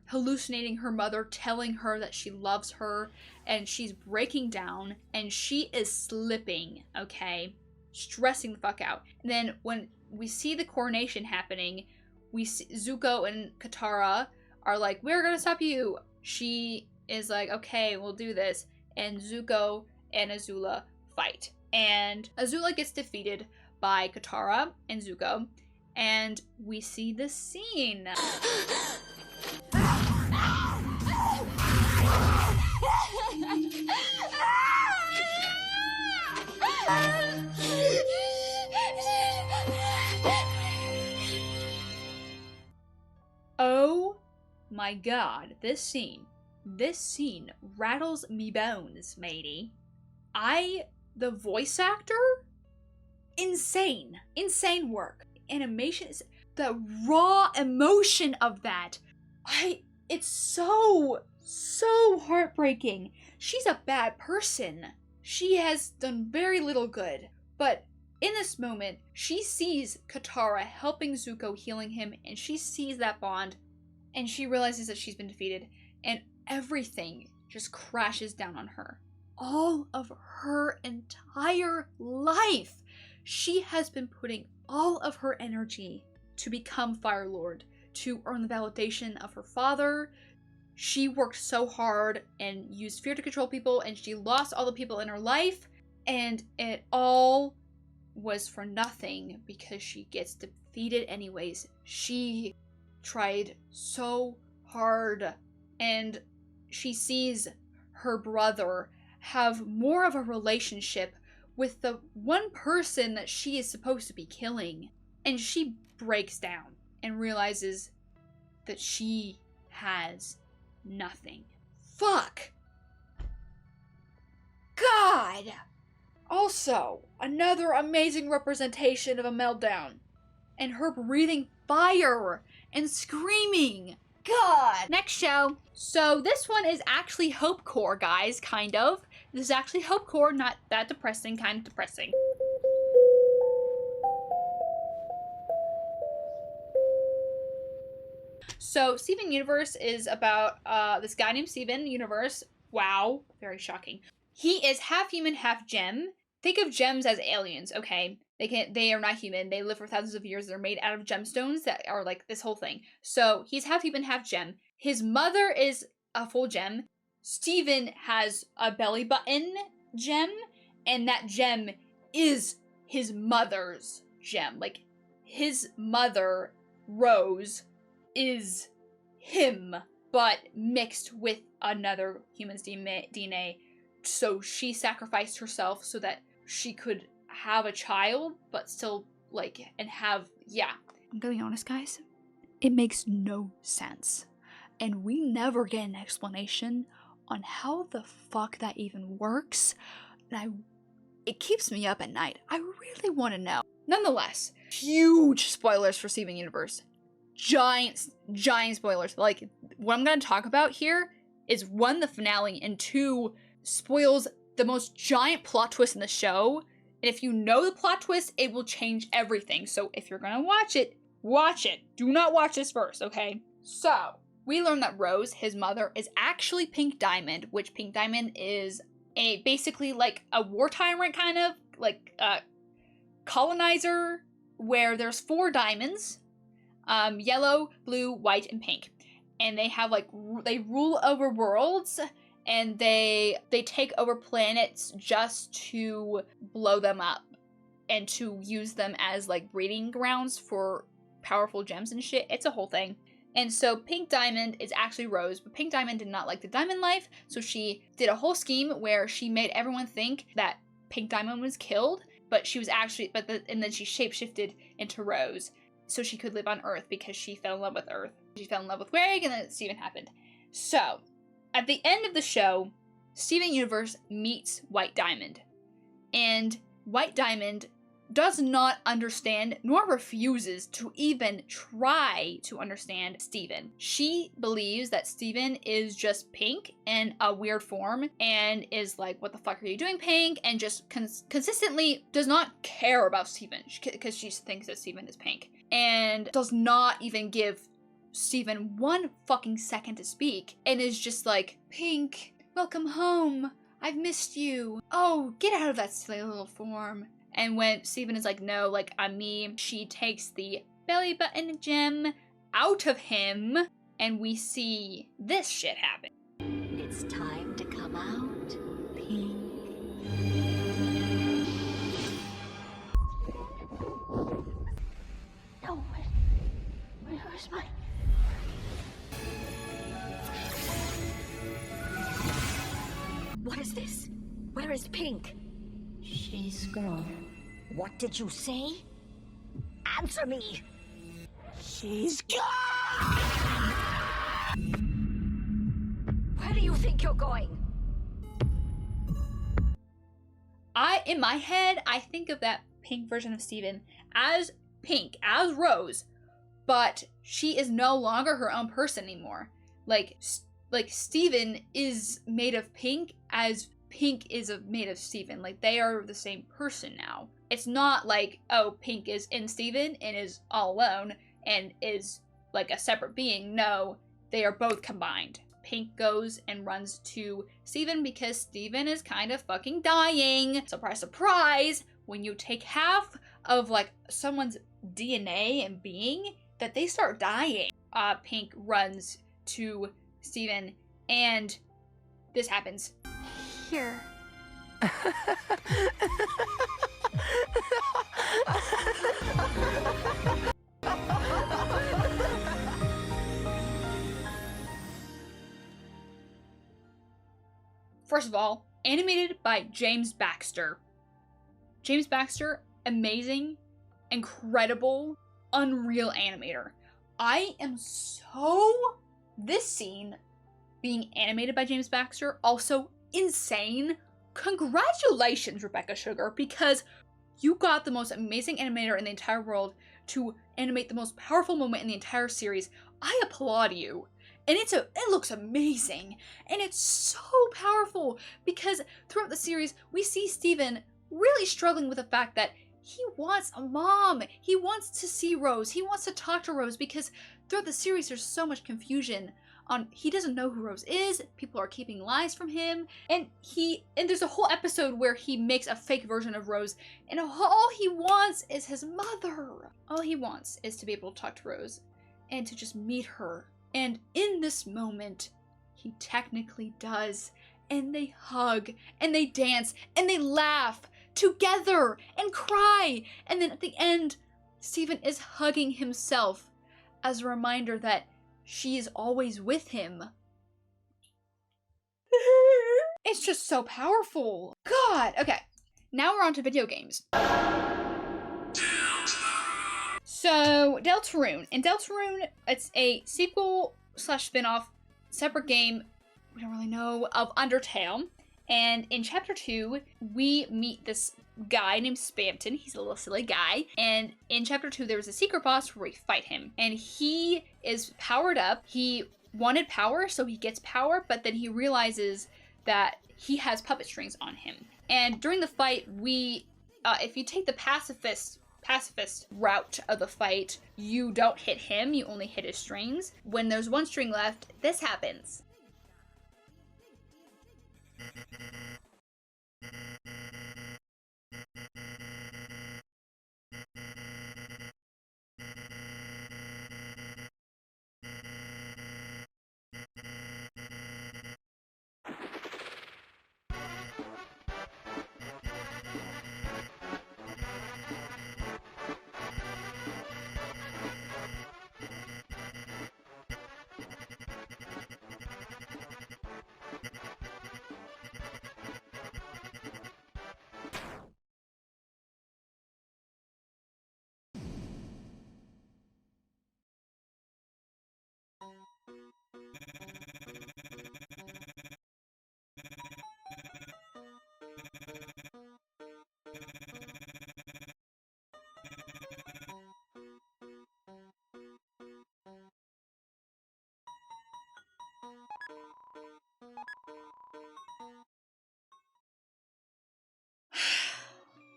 telling her that she loves her, and she's breaking down, and she is slipping, okay? Stressing the fuck out. And then when we see the coronation happening, we see Zuko and Katara are like, we're gonna stop you. She is like, okay, we'll do this. And Zuko and Azula fight. And Azula gets defeated by Katara and Zuko. And we see the scene. Oh my god, this scene rattles me bones, matey. The voice actor, insane work. Animation is, the raw emotion of that. It's so heartbreaking. She's a bad person. She has done very little good, but in this moment, she sees Katara helping Zuko, healing him, and she sees that bond, and she realizes that she's been defeated, and everything just crashes down on her. All of her entire life, she has been putting all of her energy to become Fire Lord, to earn the validation of her father. She worked so hard and used fear to control people, and she lost all the people in her life, and it all was for nothing because she gets defeated anyways. She tried so hard, and she sees her brother have more of a relationship with the one person that she is supposed to be killing, and she breaks down and realizes that she has nothing. Fuck. God. Also, another amazing representation of a meltdown. And her breathing fire and screaming. God. Next show. So this one is actually hopecore, guys, kind of. This is actually hopecore, not that depressing, kind of depressing. So Steven Universe is about this guy named Steven Universe. Wow, very shocking. He is half human, half gem. Think of gems as aliens, okay? They are not human. They live for thousands of years. They're made out of gemstones that are like this whole thing. So he's half human, half gem. His mother is a full gem. Steven has a belly button gem, and that gem is his mother's gem. Like, his mother, Rose, is him, but mixed with another human's DNA. So she sacrificed herself so that she could have a child, but still, like, and have, yeah. I'm gonna be honest, guys. It makes no sense. And we never get an explanation on how the fuck that even works. And it keeps me up at night. I really want to know. Nonetheless, huge spoilers for Steven Universe. Giant spoilers. Like, what I'm gonna talk about here is, one, the finale, and two, spoils the most giant plot twist in the show. And if you know the plot twist, it will change everything. So if you're gonna watch it, watch it. Do not watch this first, okay? So, we learn that Rose, his mother, is actually Pink Diamond, which Pink Diamond is basically like a war tyrant, kind of, like a colonizer, where there's 4 diamonds, yellow, blue, white, and pink. And they have, like, they rule over worlds, and they take over planets just to blow them up and to use them as, like, breeding grounds for powerful gems and shit. It's a whole thing. And so Pink Diamond is actually Rose, but Pink Diamond did not like the diamond life, so she did a whole scheme where she made everyone think that Pink Diamond was killed, but she was actually, and then she shapeshifted into Rose so she could live on Earth because she fell in love with Earth. She fell in love with Greg, and then Steven happened. So, at the end of the show, Steven Universe meets White Diamond, and White Diamond does not understand nor refuses to even try to understand Steven. She believes that Steven is just Pink in a weird form and is like, what the fuck are you doing, Pink? And just consistently does not care about Steven because she thinks that Steven is Pink and does not even give Steven 1 fucking second to speak and is just like, Pink, welcome home. I've missed you. Oh, get out of that silly little form. And when Steven is like, no, like, I'm me, she takes the belly button gem out of him, and we see this shit happen. It's time to come out, Pink. No, where's my... What is this? Where is Pink? She's gone. What did you say? Answer me! She's gone! Where do you think you're going? In my head, I think of that Pink version of Steven as Pink, as Rose, but she is no longer her own person anymore. Like Steven is made of Pink as Pink is made of Steven. Like, they are the same person now. It's not like, oh, Pink is in Steven and is all alone and is like a separate being. No, they are both combined. Pink goes and runs to Steven because Steven is kind of fucking dying. Surprise, surprise, when you take half of like someone's DNA and being, that they start dying. Pink runs to Steven and this happens. Here. First of all, animated by James Baxter. James Baxter, amazing, incredible, unreal animator. This scene being animated by James Baxter, also insane. Congratulations, Rebecca Sugar, because you got the most amazing animator in the entire world to animate the most powerful moment in the entire series. I applaud you. And it looks amazing. And it's so powerful because throughout the series, we see Steven really struggling with the fact that he wants a mom. He wants to see Rose. He wants to talk to Rose because throughout the series, there's so much confusion on he doesn't know who Rose is. People are keeping lies from him. And there's a whole episode where he makes a fake version of Rose. And all he wants is his mother. All he wants is to be able to talk to Rose and to just meet her. And in this moment, he technically does. And they hug, and they dance, and they laugh together, and cry. And then at the end, Steven is hugging himself as a reminder that she is always with him. It's just so powerful. God, okay. Now we're on to video games. So, Deltarune. In Deltarune, it's a sequel / spin-off, separate game, we don't really know, of Undertale. And in Chapter 2, we meet this guy named Spamton. He's a little silly guy. And in Chapter 2, there was a secret boss where we fight him. And he is powered up. He wanted power, so he gets power, but then he realizes that he has puppet strings on him. And during the fight, if you take the pacifist route of the fight, you don't hit him, you only hit his strings. When there's one string left, this happens.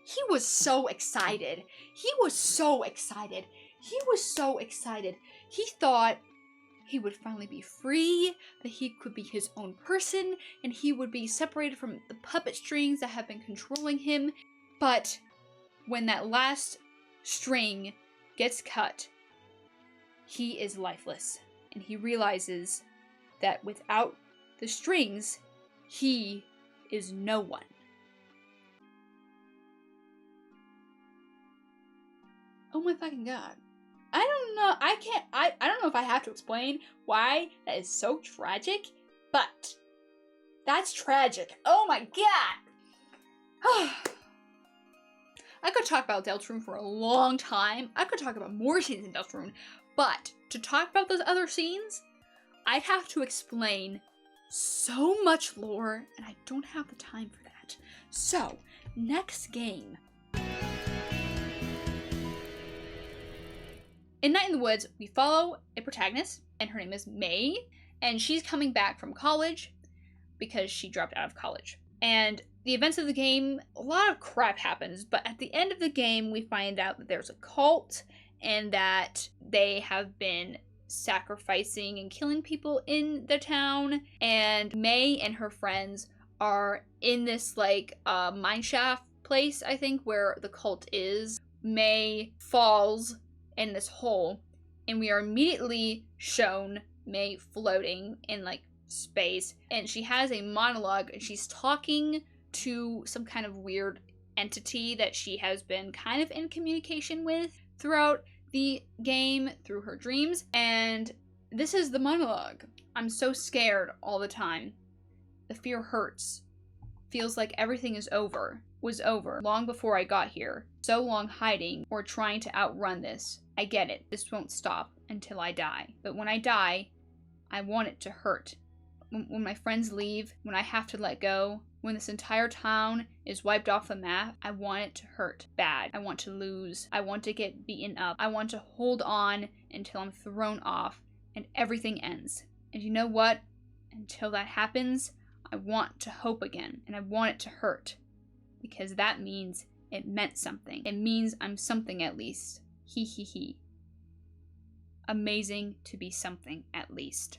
He was so excited. He was so excited. He was so excited. He thought he would finally be free, that he could be his own person, and he would be separated from the puppet strings that have been controlling him. But when that last string gets cut, he is lifeless. And he realizes that without the strings, he is no one. Oh my fucking god. I don't know, I don't know if I have to explain why that is so tragic, but that's tragic. Oh my god! I could talk about Deltarune for a long time. I could talk about more scenes in Deltarune, but to talk about those other scenes, I'd have to explain so much lore, and I don't have the time for that. So, next game. In Night in the Woods, we follow a protagonist, and her name is May, and she's coming back from college because she dropped out of college. And the events of the game, a lot of crap happens, but at the end of the game, we find out that there's a cult, and that they have been sacrificing and killing people in the town, and May and her friends are in this, like, mineshaft place, I think, where the cult is. May falls in this hole, and we are immediately shown May floating in like space, and she has a monologue, and she's talking to some kind of weird entity that she has been kind of in communication with throughout the game through her dreams. And this is the monologue. I'm so scared all the time. The fear hurts. Feels like everything is over. Was over long before I got here. So long hiding or trying to outrun this. I get it. This won't stop until I die. But when I die, I want it to hurt when my friends leave, when I have to let go, when this entire town is wiped off the map, I want it to hurt bad. I want to lose. I want to get beaten up. I want to hold on until I'm thrown off and everything ends. And you know what? Until that happens, I want to hope again, and I want it to hurt, because that means it meant something. It means I'm something at least. He he he. Amazing to be something at least.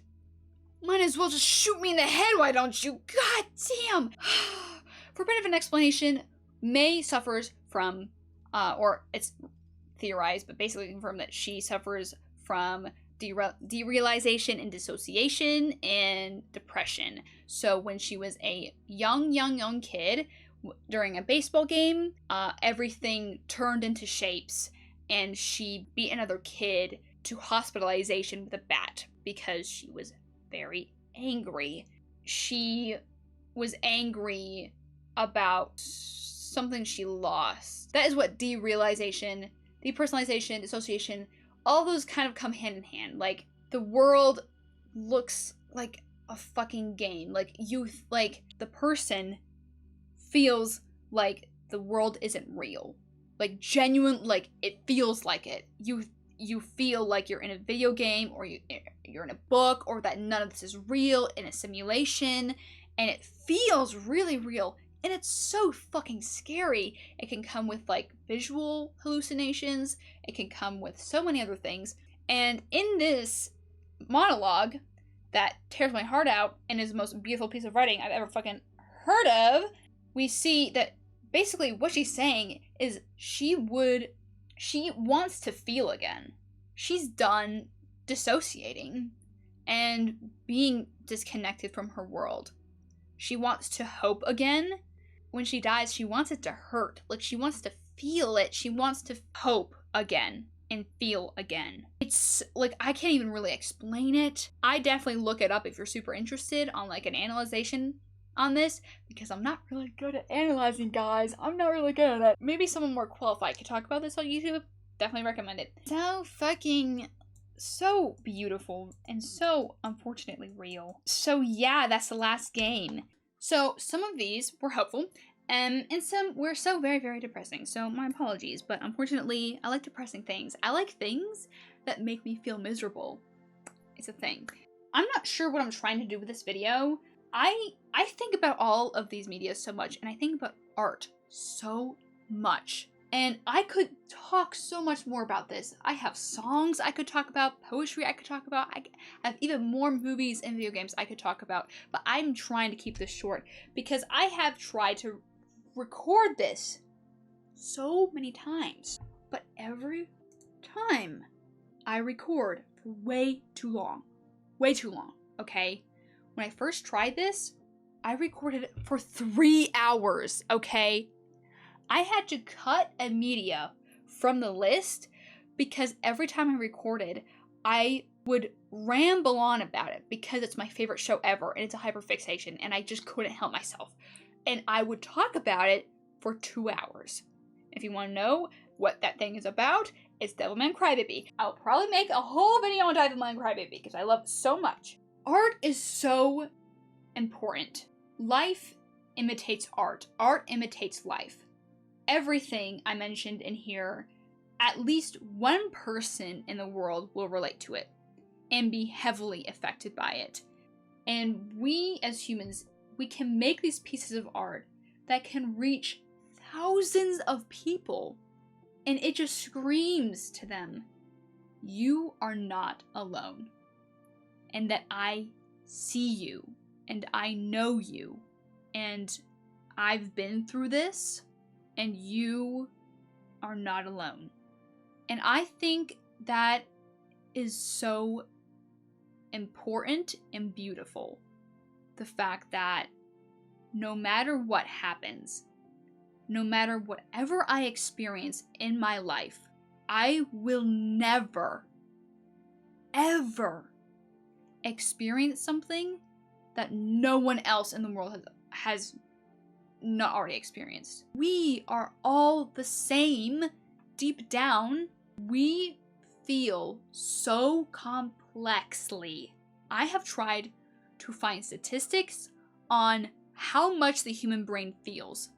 Might as well just shoot me in the head, why don't you? God damn! For a bit of an explanation, May suffers from, or it's theorized, but basically confirmed that she suffers from derealization and dissociation and depression. So when she was a young kid, during a baseball game, everything turned into shapes, and she beat another kid to hospitalization with a bat because she was very angry. She was angry about something she lost. That is what derealization, depersonalization, dissociation, all those kind of come hand in hand. Like, the world looks like a fucking game. Like, the person feels like the world isn't real. Like, genuine, like, it feels like it. You feel like you're in a video game, or you're in a book, or that none of this is real, in a simulation, and it feels really real, and it's so fucking scary. It can come with, like, visual hallucinations, it can come with so many other things, and in this monologue that tears my heart out and is the most beautiful piece of writing I've ever fucking heard of, we see that basically what she's saying is she wants to feel again. She's done dissociating and being disconnected from her world. She wants to hope again. When she dies, she wants it to hurt. Like, she wants to feel it. She wants to hope again and feel again. It's like, I can't even really explain it. I definitely look it up if you're super interested on, like, an analyzation on this, because I'm not really good at analyzing, guys. I'm not really good at it. Maybe someone more qualified could talk about this on YouTube. Definitely recommend it. So beautiful and so unfortunately real. So yeah, that's the last game. So some of these were helpful, and some were so very, very depressing. So my apologies, but unfortunately, I like depressing things. I like things that make me feel miserable. It's a thing. I'm not sure what I'm trying to do with this video. I think about all of these media so much, and I think about art so much. And I could talk so much more about this. I have songs I could talk about, poetry I could talk about, I have even more movies and video games I could talk about, but I'm trying to keep this short because I have tried to record this so many times, but every time I record for way too long, okay? When I first tried this, I recorded it for 3 hours, okay? I had to cut a media from the list because every time I recorded, I would ramble on about it because it's my favorite show ever and it's a hyperfixation and I just couldn't help myself. And I would talk about it for 2 hours. If you want to know what that thing is about, it's Devilman Crybaby. I'll probably make a whole video on Devilman Crybaby because I love it so much. Art is so important. Life imitates art. Art imitates life. Everything I mentioned in here, at least one person in the world will relate to it and be heavily affected by it. And we as humans, we can make these pieces of art that can reach thousands of people, and it just screams to them, you are not alone, and that I see you, and I know you, and I've been through this, and you are not alone. And I think that is so important and beautiful. The fact that no matter what happens, no matter whatever I experience in my life, I will never, ever experience something that no one else in the world has not already experienced. We are all the same deep down. We feel so complexly. I have tried to find statistics on how much the human brain feels.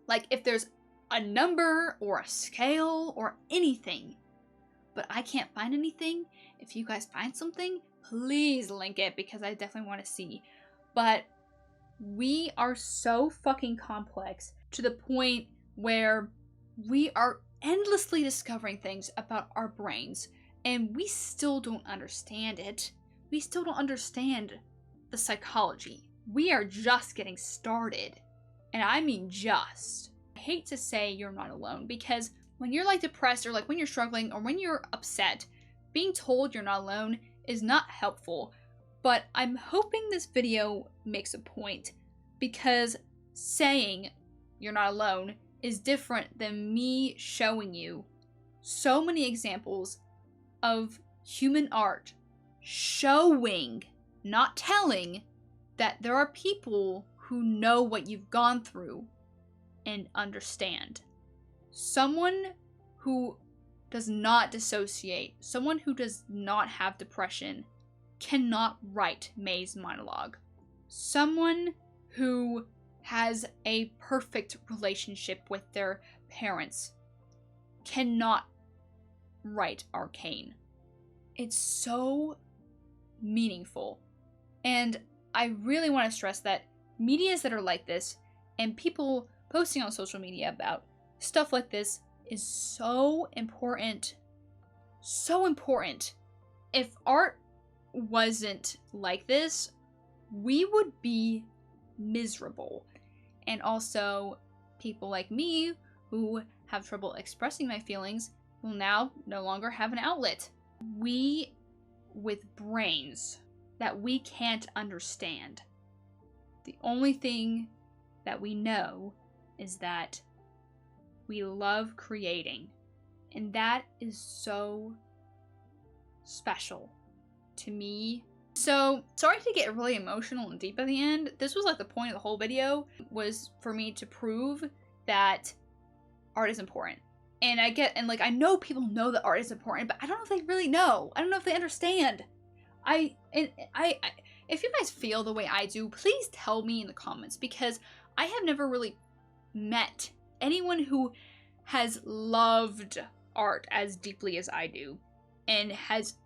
Like if there's a number or a scale or anything, but I can't find anything. If you guys find something, please link it because I definitely want to see. But we are so fucking complex to the point where we are endlessly discovering things about our brains and we still don't understand it. We still don't understand the psychology. We are just getting started. And I mean just. I hate to say you're not alone because when you're like depressed or like when you're struggling or when you're upset, being told you're not alone is not helpful. But I'm hoping this video makes a point because saying you're not alone is different than me showing you so many examples of human art showing, not telling, that there are people who know what you've gone through and understand. Someone who does not dissociate, someone who does not have depression, cannot write May's monologue. Someone who has a perfect relationship with their parents cannot write Arcane. It's so meaningful. And I really want to stress that medias that are like this and people posting on social media about stuff like this is so important. So important. If art wasn't like this, we would be miserable. And also, people like me who have trouble expressing my feelings will now no longer have an outlet. We, with brains that we can't understand, the only thing that we know is that we love creating. And that is so special to me. So, sorry to get really emotional and deep at the end. This was like the point of the whole video, was for me to prove that art is important. And I know people know that art is important, but I don't know if they really know. I don't know if they understand. If you guys feel the way I do, please tell me in the comments, because I have never really met anyone who has loved art as deeply as I do and has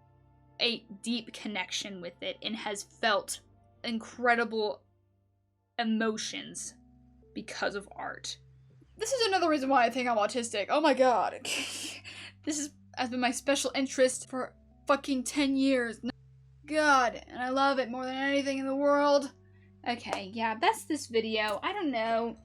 a deep connection with it and has felt incredible emotions because of art. This is another reason why I think I'm autistic. Oh my god. This has been my special interest for fucking 10 years. God, and I love it more than anything in the world. Okay, yeah, that's this video. I don't know.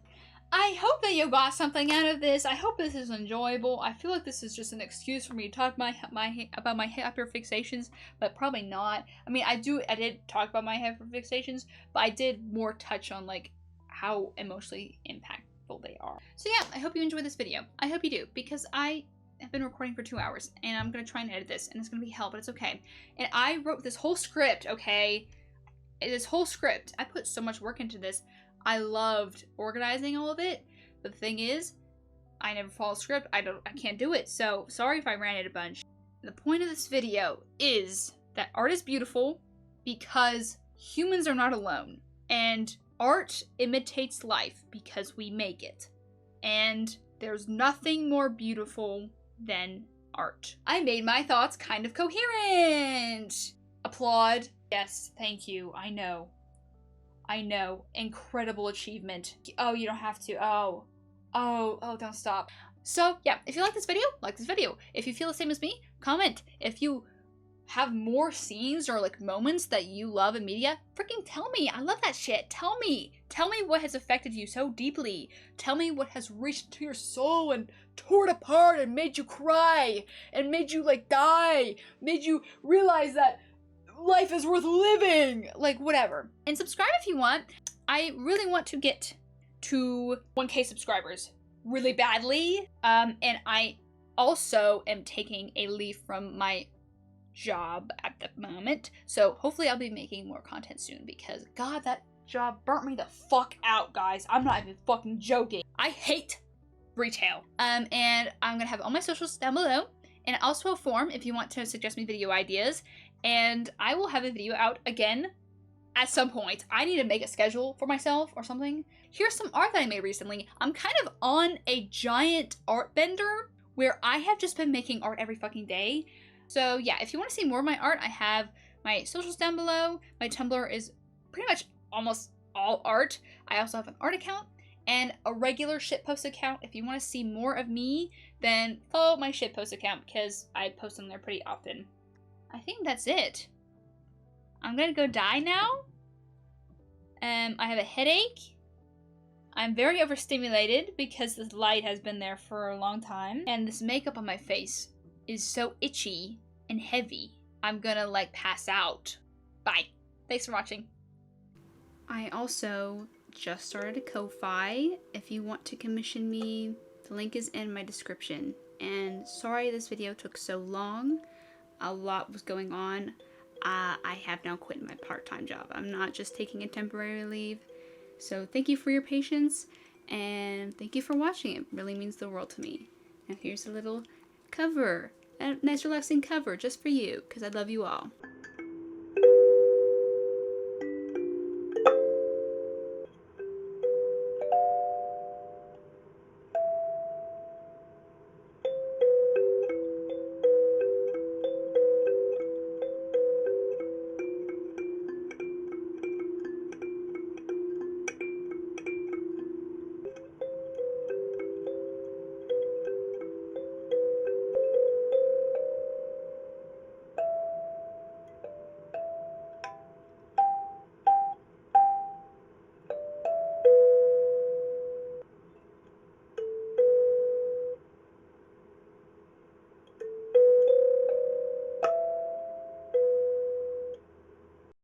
I hope that you got something out of this. I hope this is enjoyable. I feel like this is just an excuse for me to talk about my hyperfixations, but probably not. I mean, I did talk about my hyperfixations, but I did more touch on like how emotionally impactful they are. So yeah, I hope you enjoyed this video. I hope you do, because I have been recording for 2 hours, and I'm gonna try and edit this, and it's gonna be hell, but it's okay. And I wrote this whole script, okay? This whole script. I put so much work into this. I loved organizing all of it. But the thing is, I never follow a script. I can't do it. So sorry if I ran it a bunch. The point of this video is that art is beautiful because humans are not alone. And art imitates life because we make it. And there's nothing more beautiful than art. I made my thoughts kind of coherent. Applaud. Yes, thank you. I know. Incredible achievement. Oh, you don't have to. Oh, don't stop. So, yeah, if you like this video, like this video. If you feel the same as me, comment. If you have more scenes or like moments that you love in media, freaking tell me. I love that shit. Tell me. Tell me what has affected you so deeply. Tell me what has reached into your soul and tore it apart and made you cry and made you like die, made you realize that life is worth living, like whatever. And subscribe if you want. I really want to get to 1K subscribers really badly. And I also am taking a leave from my job at the moment. So hopefully I'll be making more content soon, because god, that job burnt me the fuck out, guys. I'm not even fucking joking. I hate retail. And I'm gonna have all my socials down below, and also a form if you want to suggest me video ideas. And I will have a video out again at some point, I need to make a schedule for myself or something. Here's some art that I made recently. I'm kind of on a giant art bender where I have just been making art every fucking day. So yeah, if you want to see more of my art, I have my socials down below. My Tumblr is pretty much almost all art. I also have an art account and a regular shitpost account. If you want to see more of me, then follow my shitpost account because I post on there pretty often. I think that's it. I'm gonna go die now. I have a headache. I'm very overstimulated because this light has been there for a long time. And this makeup on my face is so itchy and heavy. I'm gonna like pass out. Bye. Thanks for watching. I also just started a Ko-Fi. If you want to commission me, the link is in my description. And sorry this video took so long. A lot was going on. I have now quit my part-time job. I'm not just taking a temporary leave. So thank you for your patience and thank you for watching. It really means the world to me. And here's a little cover, a nice relaxing cover just for you because I love you all.